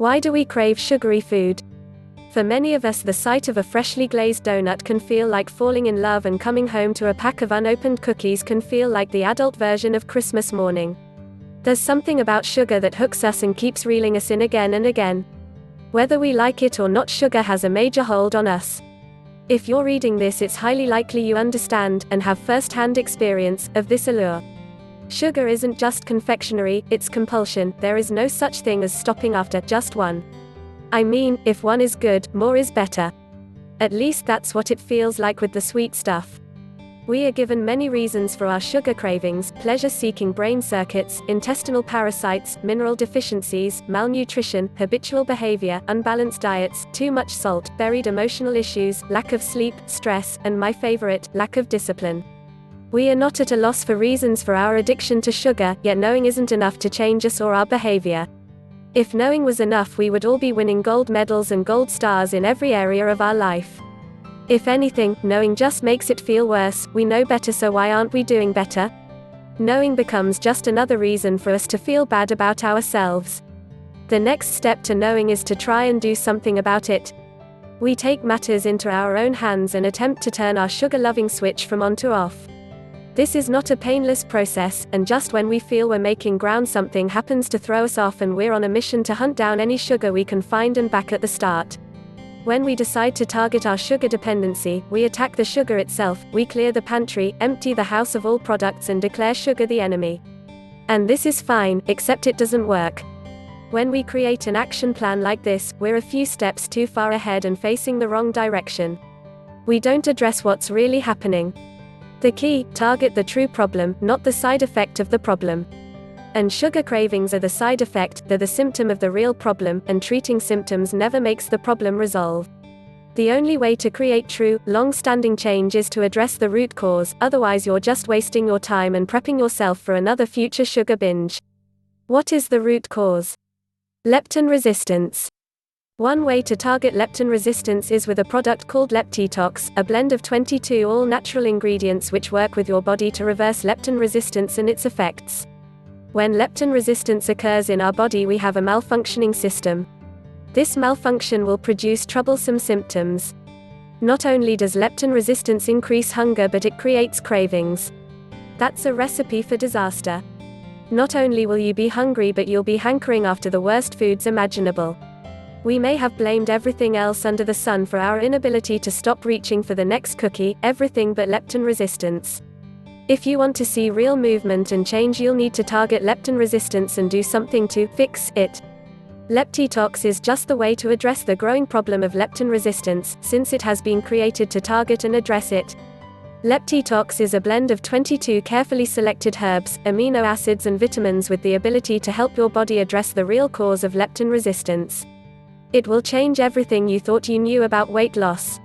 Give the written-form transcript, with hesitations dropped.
Why do we crave sugary food? For many of us, the sight of a freshly glazed donut can feel like falling in love, and coming home to a pack of unopened cookies can feel like the adult version of Christmas morning. There's something about sugar that hooks us and keeps reeling us in again and again. Whether we like it or not, sugar has a major hold on us. If you're reading this, it's highly likely you understand, and have first-hand experience, of this allure. Sugar isn't just confectionery, it's compulsion. There is no such thing as stopping after just one. I mean, if one is good, more is better. At least that's what it feels like with the sweet stuff. We are given many reasons for our sugar cravings: pleasure-seeking brain circuits, intestinal parasites, mineral deficiencies, malnutrition, habitual behavior, unbalanced diets, too much salt, buried emotional issues, lack of sleep, stress, and my favorite, lack of discipline. We are not at a loss for reasons for our addiction to sugar, yet knowing isn't enough to change us or our behavior. If knowing was enough, we would all be winning gold medals and gold stars in every area of our life. If anything, knowing just makes it feel worse. We know better, so why aren't we doing better? Knowing becomes just another reason for us to feel bad about ourselves. The next step to knowing is to try and do something about it. We take matters into our own hands and attempt to turn our sugar-loving switch from on to off. This is not a painless process, and just when we feel we're making ground, something happens to throw us off, and we're on a mission to hunt down any sugar we can find and back at the start. When we decide to target our sugar dependency, we attack the sugar itself. We clear the pantry, empty the house of all products, and declare sugar the enemy. And this is fine, except it doesn't work. When we create an action plan like this, we're a few steps too far ahead and facing the wrong direction. We don't address what's really happening. The key: target the true problem, not the side effect of the problem. And sugar cravings are the side effect, they're the symptom of the real problem, and treating symptoms never makes the problem resolve. The only way to create true, long-standing change is to address the root cause, otherwise you're just wasting your time and prepping yourself for another future sugar binge. What is the root cause? Leptin resistance. One way to target leptin resistance is with a product called Leptitox, a blend of 22 all-natural ingredients which work with your body to reverse leptin resistance and its effects. When leptin resistance occurs in our body, we have a malfunctioning system. This malfunction will produce troublesome symptoms. Not only does leptin resistance increase hunger, but it creates cravings. That's a recipe for disaster. Not only will you be hungry, but you'll be hankering after the worst foods imaginable. We may have blamed everything else under the sun for our inability to stop reaching for the next cookie, everything but leptin resistance. If you want to see real movement and change, you'll need to target leptin resistance and do something to fix it. Leptitox is just the way to address the growing problem of leptin resistance, since it has been created to target and address it. Leptitox is a blend of 22 carefully selected herbs, amino acids and vitamins with the ability to help your body address the real cause of leptin resistance. It will change everything you thought you knew about weight loss.